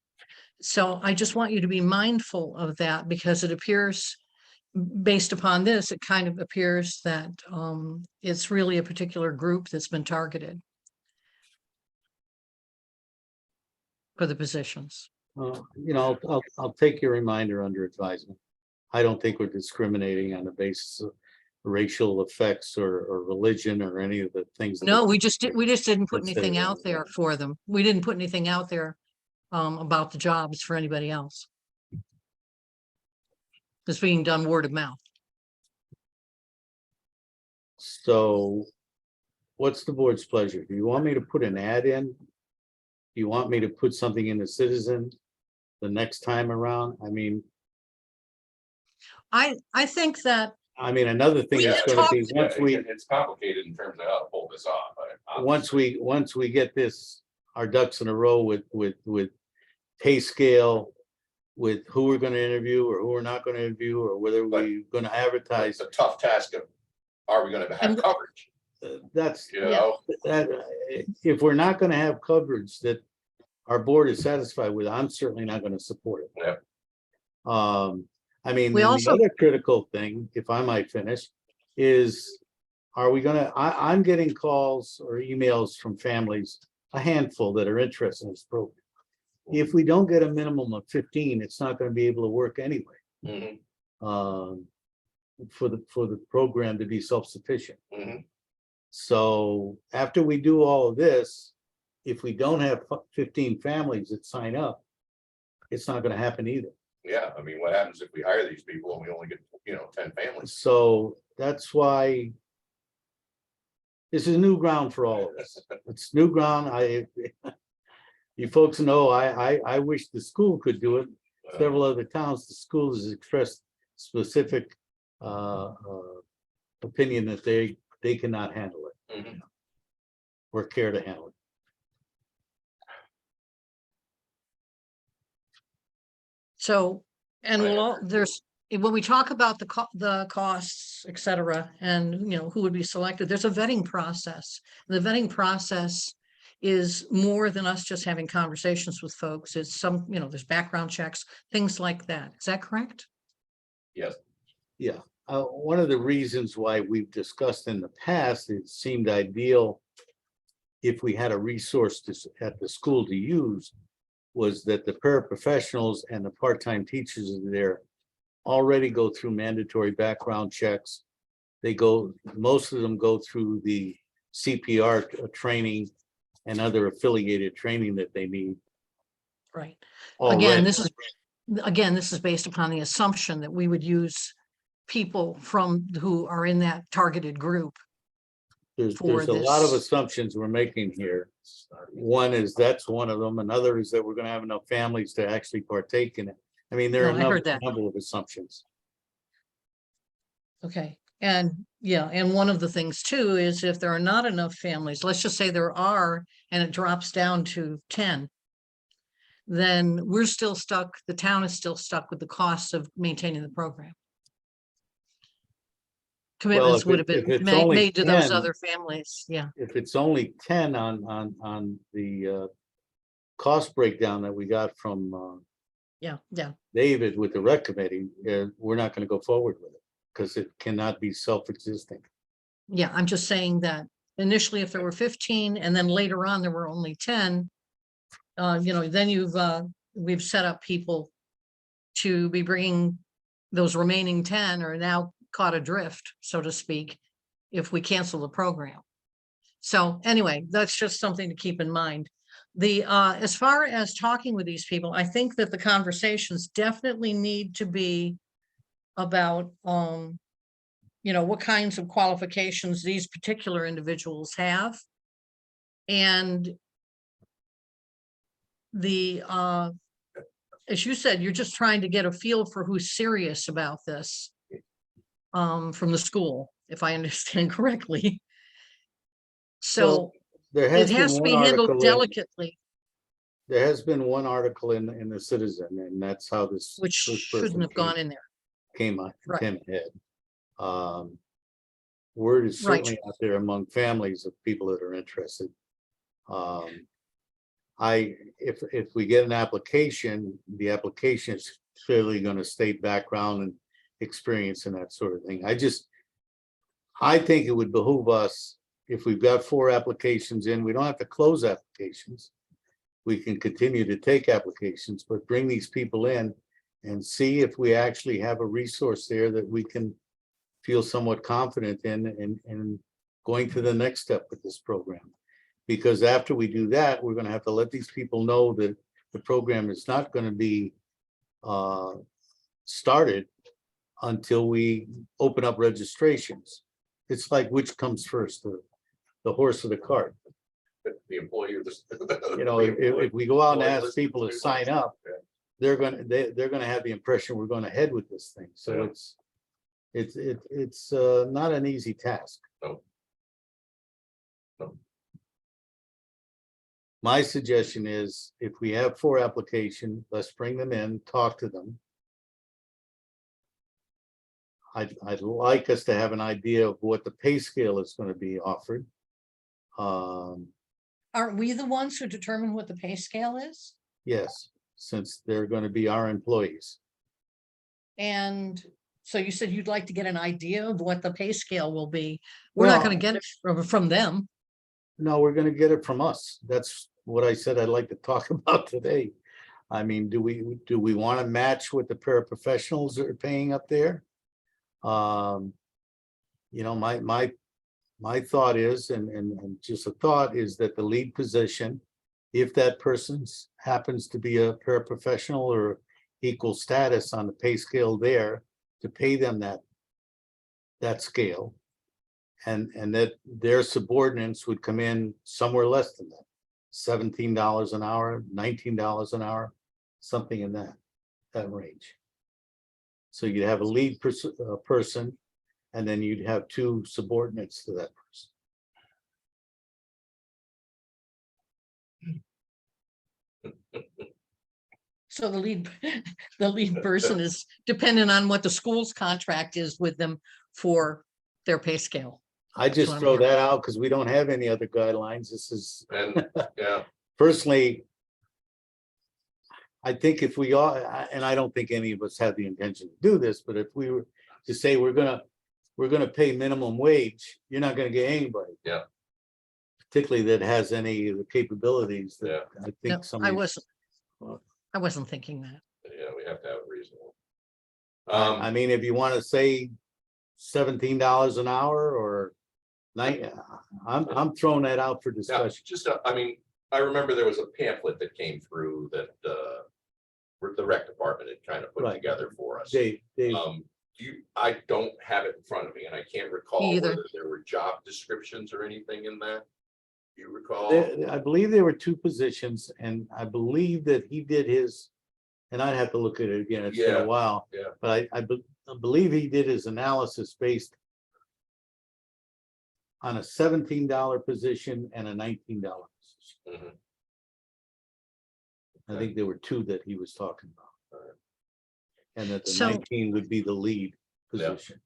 So I just want you to be mindful of that because it appears, based upon this, it kind of appears that it's really a particular group that's been targeted for the positions. I'll take your reminder under advisement. I don't think we're discriminating on the basis of racial effects or religion or any of the things. that No, are- we just didn't put Consider anything it. out there for them. We didn't put anything out there about the jobs for anybody else. It's being done word of mouth. So what's the board's pleasure? Do you want me to put an ad in? Do you want me to put something in the Citizen the next time around? I mean, I think that another thing We is can gonna talk- be, It's complicated in terms of how to pull this off. once we get this, our ducks in a row with pay scale, with who we're gonna interview or who we're not gonna interview, or whether we're gonna advertise, It's a tough task of, are we gonna have And- coverage, that's, you know? that, if we're not gonna have coverage that our board is satisfied with, I'm certainly not gonna support it. Yep. We Then the also- other critical thing, if I might finish, is are we gonna, I'm getting calls or emails from families, a handful that are interested in this program. If we don't get a minimum of 15, it's not gonna be able to work anyway. Mhm, For the program to be self-sufficient. mhm. So after we do all of this, if we don't have 15 families that sign up, it's not gonna happen either. Yeah, I mean, what happens if we hire these people and we only get, 10 families? So that's why this is new ground for all of us. It's new ground. You folks know, I wish the school could do it. Several other towns, the schools has expressed specific opinion that they cannot handle it Mhm. or care to handle it. So, and when we talk about the costs, et cetera, and, who would be selected, there's a vetting process. The vetting process is more than us just having conversations with folks. It's there's background checks, things like that. Is that correct? Yes, Yeah, one of the reasons why we've discussed in the past, it seemed ideal if we had a resource at the school to use, was that the paraprofessionals and the part-time teachers there already go through mandatory background checks. Most of them go through the CPR training and other affiliated training that they need. Right. already. Again, this is based upon the assumption that we would use people who are in that targeted group. There's for a lot of this. assumptions we're making here. One is that's one of them. Another is that we're gonna have enough families to actually partake in it. I mean, there are No, I heard that. a number of assumptions. Okay, and yeah, and one of the things too is if there are not enough families, let's just say there are, and it drops down to 10. Then we're still stuck, the town is still stuck with the costs of maintaining the program. Commitments if would have it- if been it's only made to those 10, other families, yeah, If it's only 10 on the cost breakdown that we got from yeah. David with the rec committee, we're not gonna go forward with it because it cannot be self-existing. Yeah, I'm just saying that initially if there were 15 and then later on there were only 10. Then we've set up people to be bringing those remaining 10 are now caught adrift, so to speak, if we cancel the program. So anyway, that's just something to keep in mind. As far as talking with these people, I think that the conversations definitely need to be about, what kinds of qualifications these particular individuals have. And as you said, you're just trying to get a feel for who's serious about this from the school, if I understand correctly. So There it has been has to one be handled article, delicately, there has been one article in the Citizen, and that's how this. which this shouldn't person have gone in there. came Right. ahead. Word is Right. certainly out there among families of people that are interested. If we get an application, the application is clearly going to state background and experience and that sort of thing. I think it would behoove us, if we've got 4 applications in, we don't have to close applications. We can continue to take applications, but bring these people in and see if we actually have a resource there that we can feel somewhat confident in going to the next step with this program. Because after we do that, we're gonna have to let these people know that the program is not gonna be started until we open up registrations. It's like which comes first, the horse or the cart? The employee or the. You know, if we go out and ask Employee people to list- sign up, Yeah. they're gonna have the impression we're gonna head with this thing. So Yeah. it's not an easy task. No. No. My suggestion is if we have 4 applications, let's bring them in, talk to them. I'd like us to have an idea of what the pay scale is going to be offered. Aren't we the ones who determine what the pay scale is? Yes, since they're going to be our employees. And so you said you'd like to get an idea of what the pay scale will be. We're not Well- gonna get it from them. No, we're gonna get it from us. That's what I said I'd like to talk about today. I mean, do we want to match what the paraprofessionals are paying up there? My thought is, and just a thought is that the lead position, if that person happens to be a paraprofessional or equal status on the pay scale there, to pay them that scale. And that their subordinates would come in somewhere less than that, $17 an hour, $19 an hour, something in that range. So you'd have a lead person, and then you'd have 2 subordinates to that person. So the lead person is dependent on what the school's contract is with them for their pay scale. I just what I'm throw hearing. that out because we don't have any other guidelines. This is And, yeah, personally, I think if we all, and I don't think any of us have the intention to do this, but if we were to say we're gonna pay minimum wage, you're not gonna get anybody. Yeah. Particularly that has any of the capabilities that I No, think some. of these- I wasn't thinking that. yeah, we have to have it reasonable. I mean, if you want to say $17 an hour or I'm throwing that out for Now, discussion. just, I mean, I remember there was a pamphlet that came through that, the rec department had kind of put Right. together for us. Dave, I don't have it in front of me and I can't recall Either. whether there were job descriptions or anything in that. Do you recall? I believe there were two positions and I believe that he did his, and I'd have to look at it again. It's been Yeah, a while. yeah. But I believe he did his analysis based on a $17 position and a $19 position. Mhm. I think there were two that he was talking about. Alright. And that the So- 19 would be the lead Yeah. position.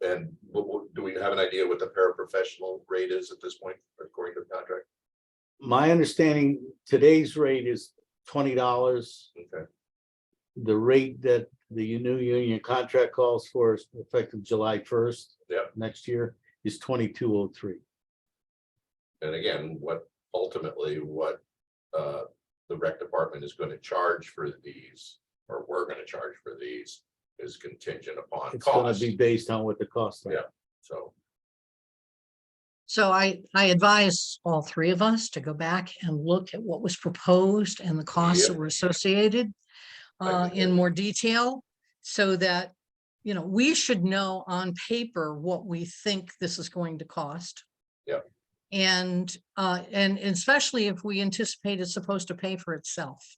And do we have an idea what the paraprofessional rate is at this point, according to the contract? My understanding, today's rate is $20. Okay, The rate that the new union contract calls for is effective July 1st. Yeah. Next year is 2203. and again, ultimately what the rec department is going to charge for these, or we're going to charge for these, is contingent upon It's gonna cost. be based on what the costs are. Yeah. So, So I advise all three of us to go back and look at what was proposed and the costs that Yep. were associated I think in that- more detail, so that, you know, we should know on paper what we think this is going to cost. Yep. And especially if we anticipate it's supposed to pay for itself.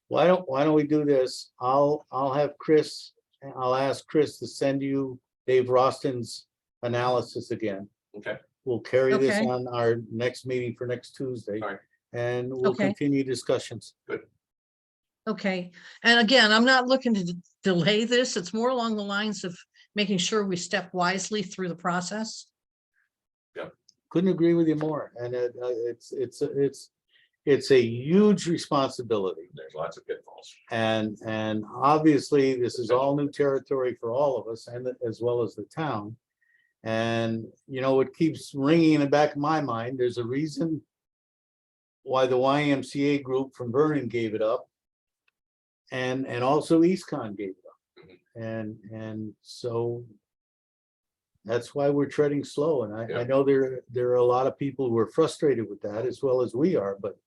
Why don't we do this? I'll have Chris, I'll ask Chris to send you Dave Roston's analysis again. okay, We'll carry this Okay. on our next meeting for next Tuesday. Alright. And we'll Okay. continue discussions. Okay, and again, I'm not looking to delay this. It's more along the lines of making sure we step wisely through the process. Couldn't agree with you more. And it's a huge responsibility. there's lots of pitfalls. And obviously, this is all new territory for all of us and as well as the town. And, you know, it keeps ringing in the back of my mind. There's a reason why the YMCA group from Vernon gave it up. And also EastCon gave it up. And so that's why we're treading slow. And I Yeah. know there are a lot of people who are frustrated with that as well as we are, but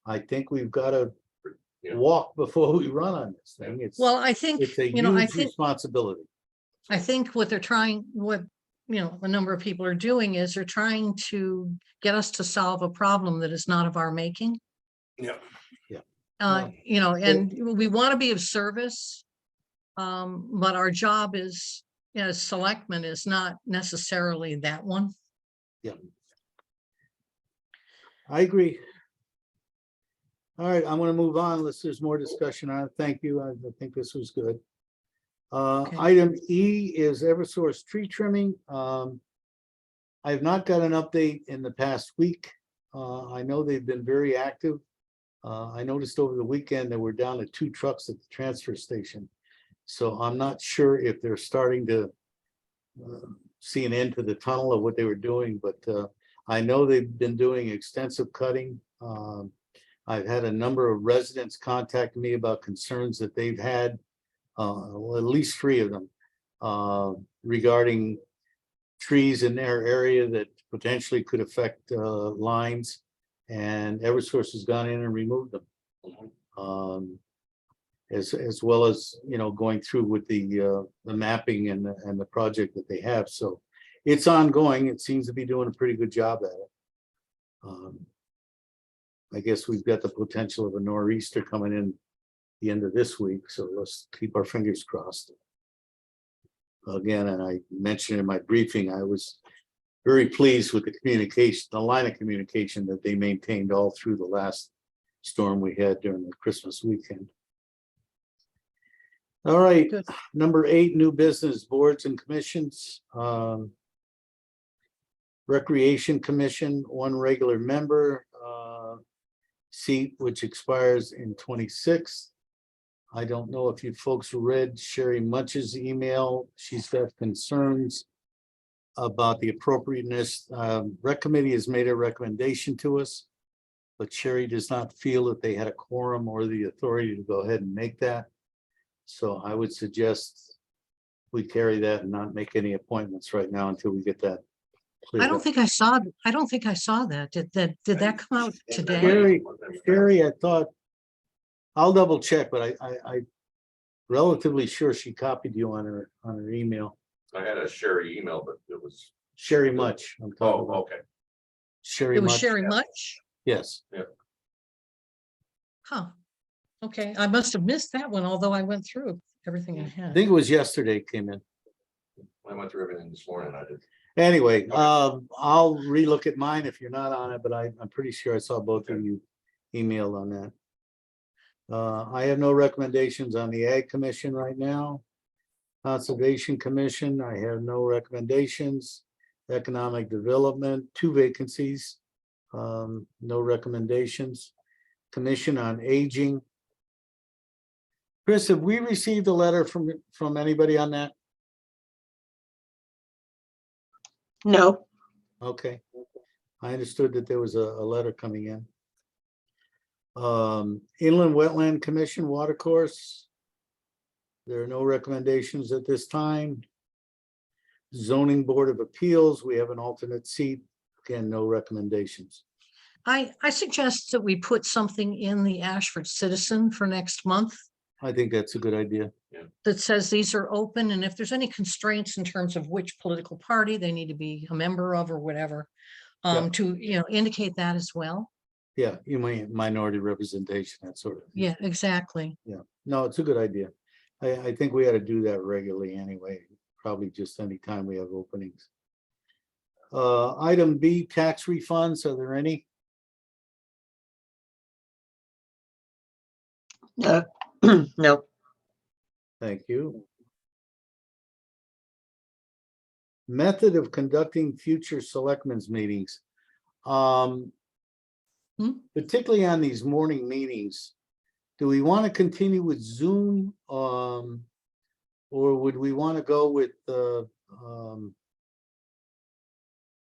I think we've got to Yeah. walk before we run on this thing. Well, I think, It's a you know, I huge think, responsibility. I think what they're trying, what, you know, a number of people are doing is they're trying to get us to solve a problem that is not of our making. Yeah. Well, You know, and we want to be of service. But our job is, you know, as selectmen is not necessarily that one. I agree. All right, I'm gonna move on unless there's more discussion on it. Thank you. I think this was good. Okay. Item E is Eversource tree trimming. I have not got an update in the past week. I know they've been very active. I noticed over the weekend that we're down to 2 trucks at the transfer station. So I'm not sure if they're starting to see an end to the tunnel of what they were doing, but I know they've been doing extensive cutting. I've had a number of residents contact me about concerns that they've had, well, at least 3 of them, regarding trees in their area that potentially could affect lines. And Eversource has gone in and removed them. As well as, you know, going through with the mapping and the project that they have. So it's ongoing. It seems to be doing a pretty good job at it. I guess we've got the potential of a nor'easter coming in the end of this week, so let's keep our fingers crossed. Again, and I mentioned in my briefing, I was very pleased with the communication, the line of communication that they maintained all through the last storm we had during the Christmas weekend. All right, Good. number 8, new business boards and commissions. Recreation Commission, 1 regular member seat, which expires in 26. I don't know if you folks read Sherry Munch's email. She's got concerns about the appropriateness. Rec Committee has made a recommendation to us, but Sherry does not feel that they had a quorum or the authority to go ahead and make that. So I would suggest we carry that and not make any appointments right now until we get that. I cleared don't up. think I saw, I don't think I saw that. Did that come out today? Sherry, I thought, I'll double check, but I relatively sure she copied you on her email. I had a Sherry email, but it was, Sherry Much, I'm talking oh, about. okay. Sherry It was Much, Sherry Much? yes. Huh. Okay, I must have missed that one, although I went through everything I I had. think it was yesterday it came in. I went through everything this morning. I did. Anyway, I'll relook at mine if you're not on it, but I'm pretty sure I saw both of you emailed on that. I have no recommendations on the Ag Commission right now. Conservation Commission, I have no recommendations. Economic Development, 2 vacancies. No recommendations. Commission on Aging. Chris, have we received a letter from anybody on that? No, Okay. I understood that there was a letter coming in. Inland Wetland Commission Watercourse. There are no recommendations at this time. Zoning Board of Appeals, we have an alternate seat. Again, no recommendations. I suggest that we put something in the Ashford Citizen for next month I think that's a good idea. that says these are open, and if there's any constraints in terms of which political party they need to be a member of or whatever, Yeah. to, indicate that as well. Yeah, you mean minority representation, that sort of. thing. Yeah, exactly. No, it's a good idea. I think we ought to do that regularly anyway, probably just anytime we have openings. Item B, tax refunds, are there any? no, Thank you. Method of conducting future selectmen's meetings. Particularly on these morning meetings, do we want to continue with Zoom? Or would we want to go with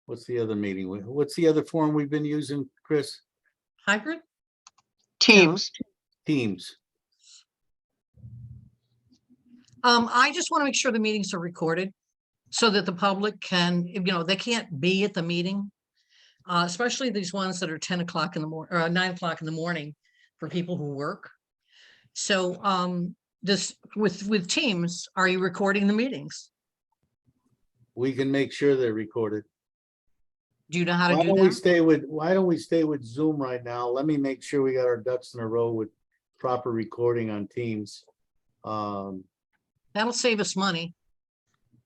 what's the other meeting? What's the other form we've been using, Chris? Hybrid? Teams. Teams. I just want to make sure the meetings are recorded so that the public can, they can't be at the meeting. Especially these ones that are 10 o'clock in the morning, or 9 o'clock in the morning for people who work. So this with Teams, are you recording the meetings? We can make sure they're recorded. Do you know how to Why do don't we that? stay with Zoom right now? Let me make sure we got our ducks in a row with proper recording on Teams. That'll save us money.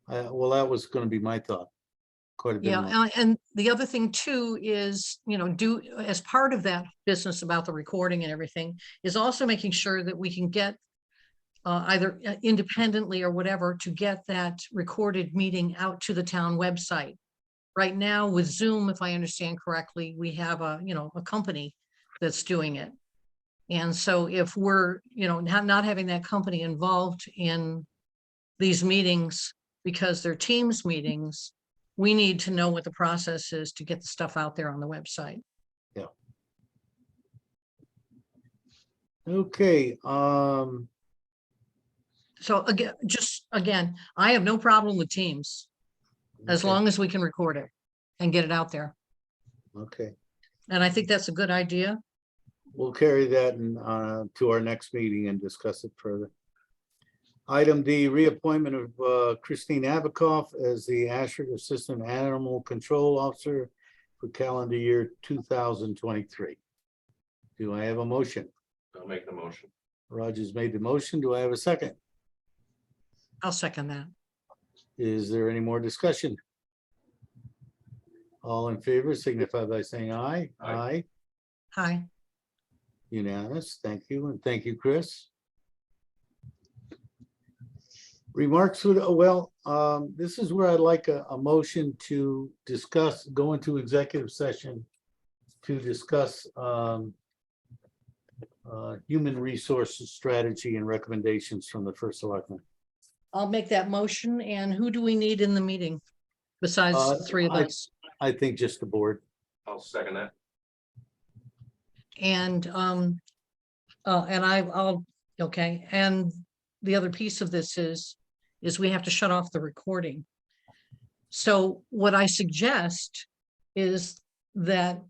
Well, that was gonna be my thought. Quite a bit. more. Yeah, and the other thing too is, do as part of that business about the recording and everything is also making sure that we can get either independently or whatever to get that recorded meeting out to the town website. Right now with Zoom, if I understand correctly, we have a company that's doing it. And so if we're, not having that company involved in these meetings because they're Teams meetings, we need to know what the process is to get the stuff out there on the website. Okay, So again, I have no problem with Teams as okay, long as we can record it and get it out there. okay. And I think that's a good idea. We'll carry that to our next meeting and discuss it further. Item D, reappointment of Christine Abakoff as the Ashford Assistant Animal Control Officer for calendar year 2023. Do I have a motion? I'll make the motion. Rogers made the motion. Do I have a second? I'll second that. Is there any more discussion? All in favor signify by saying aye. Aye. Hi. Unanimous. Thank you. And thank you, Chris. Remarks would, this is where I'd like a motion to discuss, go into executive session to discuss human resources strategy and recommendations from the first selectman. I'll make that motion. And who do we need in the meeting besides the three of us? I think just the board. I'll second that. And I'll okay. And the other piece of this is is we have to shut off the recording. So what I suggest is that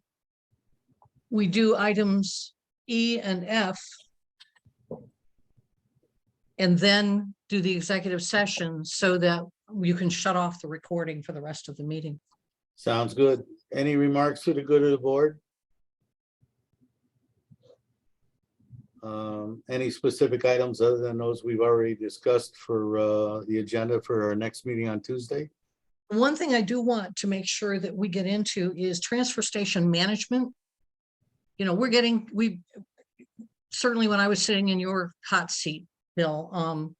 we do items E and F and then do the executive session so that you can shut off the recording for the rest of the meeting. Sounds good. Any remarks for the good of the board? Any specific items other than those we've already discussed for the agenda for our next meeting on Tuesday? One thing I do want to make sure that we get into is transfer station management. You know, certainly when I was sitting in your hot seat, Bill,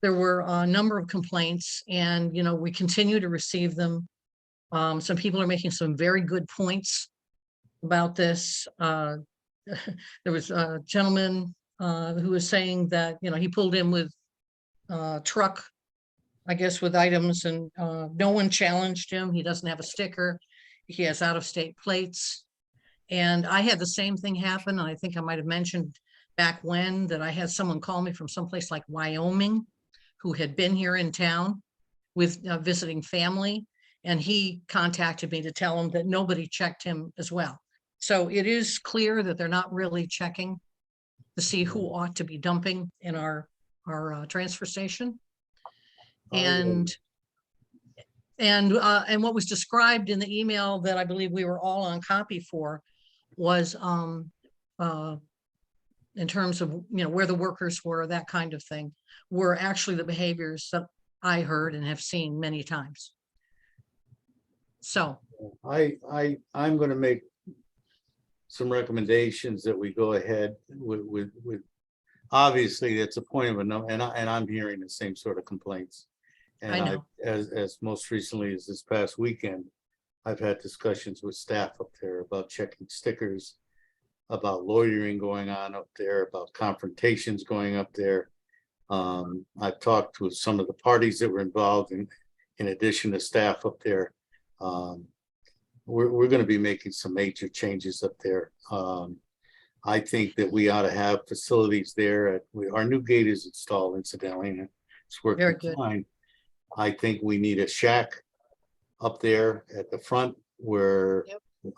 there were a number of complaints and, you know, we continue to receive them. Some people are making some very good points about this. There was a gentleman who was saying that, you know, he pulled in with a truck, I guess, with items and no one challenged him. He doesn't have a sticker. He has out-of-state plates. And I had the same thing happen. And I think I might have mentioned back when that I had someone call me from someplace like Wyoming who had been here in town with visiting family. And he contacted me to tell him that nobody checked him as well. So it is clear that they're not really checking to see who ought to be dumping in our transfer station. And what was described in the email that I believe we were all on copy for was in terms of, you know, where the workers were, that kind of thing, were actually the behaviors that I heard and have seen many times. So I'm gonna make some recommendations that we go ahead with obviously it's a point of a no, and I'm hearing the same sort of complaints. And I know. as most recently as this past weekend, I've had discussions with staff up there about checking stickers, about loitering going on up there, about confrontations going up there. I've talked with some of the parties that were involved in addition to staff up there. We're going to be making some major changes up there. I think that we ought to have facilities there. Our new gate is installed incidentally, and it's Very working good. fine. I think we need a shack up there at the front where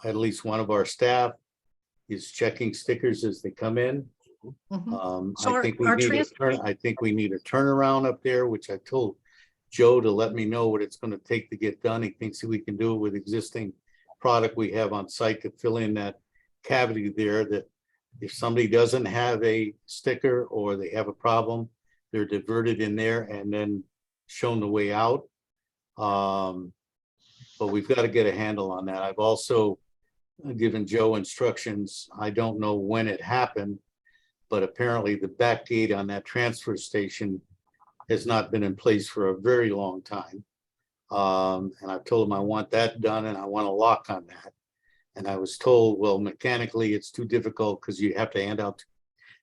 at least one of our staff is checking stickers as they come in. Mhm. So I think we our need we need a turnaround up there, which I told Joe to let me know what it's going to take to get done. He thinks we can do it with existing product we have on site to fill in that cavity there, that if somebody doesn't have a sticker or they have a problem, they're diverted in there and then shown the way out. But we've got to get a handle on that. I've also given Joe instructions. I don't know when it happened, but apparently the back gate on that transfer station has not been in place for a very long time. And I've told him I want that done and I want a lock on that. And I was told, well, mechanically it's too difficult because you have to hand out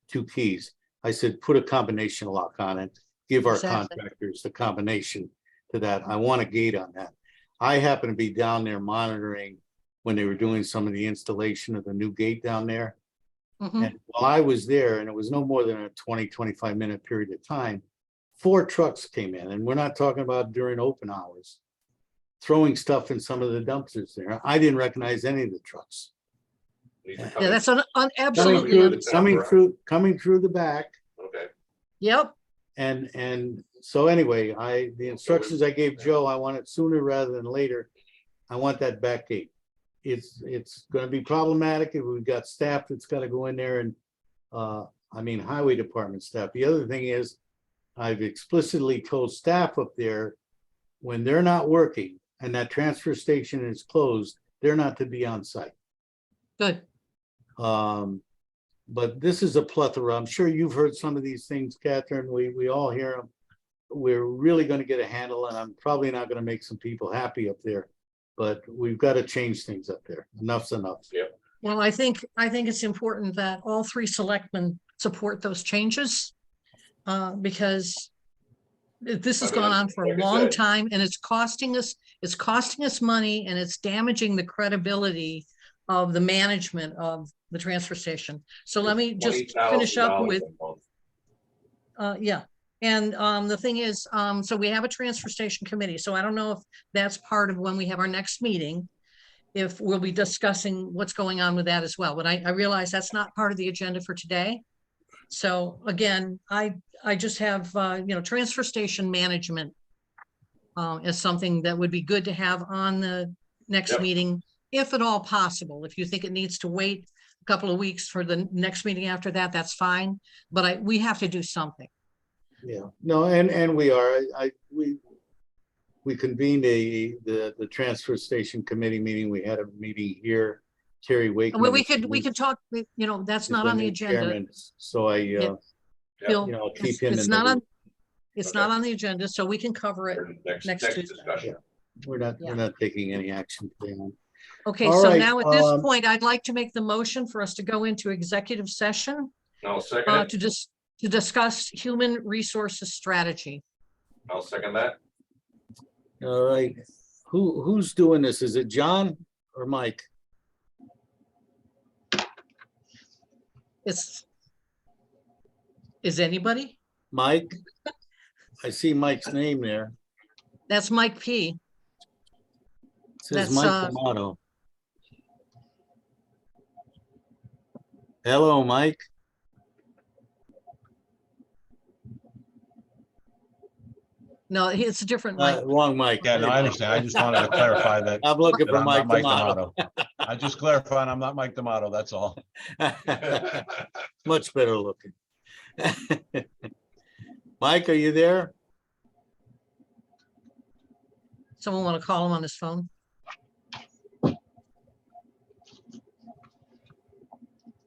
2 keys. I said, put a combination lock on it. Give our Exactly. contractors the combination to that. I want a gate on that. I happen to be down there monitoring when they were doing some of the installation of the new gate down there. Mhm. And while I was there, and it was no more than a 20-25 minute period of time, 4 trucks came in, and we're not talking about during open hours, throwing stuff in some of the dumpsters there. I didn't recognize any of the trucks. These are Yeah, coming- Yeah, that's Coming absolutely. through the back. Okay, Yep. And so anyway, the instructions I gave Joe, I want it sooner rather than later. I want that back gate. It's gonna be problematic if we've got staff that's gotta go in there and, highway department staff. The other thing is, I've explicitly told staff up there, when they're not working and that transfer station is closed, they're not to be on site. Good. But this is a plethora. I'm sure you've heard some of these things, Catherine. We all hear them. We're really going to get a handle, and I'm probably not going to make some people happy up there, but we've got to change things up there. Enough's enough. Well, I think it's important that all 3 selectmen support those changes. Because this has I mean, gone on for a like I long said- time and it's costing us money and it's damaging the credibility of the management of the transfer station. So let me just finish up $20,000 with, a month. yeah. And the thing is, so we have a transfer station committee, so I don't know if that's part of when we have our next meeting. If we'll be discussing what's going on with that as well, but I realize that's not part of the agenda for today. So again, I just have, transfer station management is something that would be good to have on the next Yep. meeting, if at all possible. If you think it needs to wait a couple of weeks for the next meeting after that, that's fine, but we have to do something. Yeah, no, and we are, we convened the transfer station committee meeting. We had a meeting here. Terry Wakeman. Well, we could talk, that's is not the on the new agenda. chairman, So Yeah. you know, I'll keep him It's in the not on, loop. it's Okay. not on the agenda, so we can cover it. For next Next Tuesday. discussion. We're not Yeah. taking any action today on. Okay, All so right, now at this point, I'd like to make the motion for us to go into executive session I'll second it. to discuss human resources strategy. I'll second that. All right, who's doing this? Is it John or Mike? Is anybody? Mike? I see Mike's name there. That's Mike P. It says That's, Mike D'Amato. Hello, Mike. No, it's a different Mike. Wrong Mike. Yeah, no, I understand. I just wanted to clarify that. I'm looking that for I'm Mike not Mike D'Amato. D'Amato. I just clarified, I'm not Mike D'Amato, that's all. Much better looking. Mike, are you there? Someone want to call him on his phone?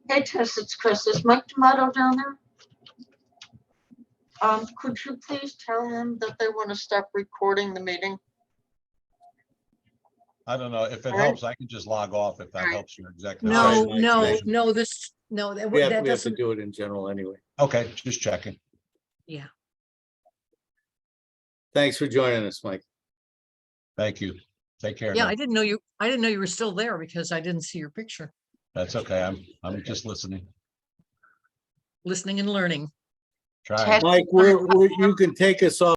Hey Tess, it's Chris. Is Mike Tomato down there? Could you please tell him that they want to stop recording the meeting? I don't know, if it All right. helps, I can just log off if that All right. helps your executive. All right, No, session. Mike, no, thank no, that We have to doesn't, do it in general anyway. Okay, just checking. yeah. Thanks for joining us, Mike. Thank you. Take care. Yeah, now. I didn't know you were still there because I didn't see your picture. That's okay. I'm just listening. Listening and learning. Try. Ted- Mike, you can take us off.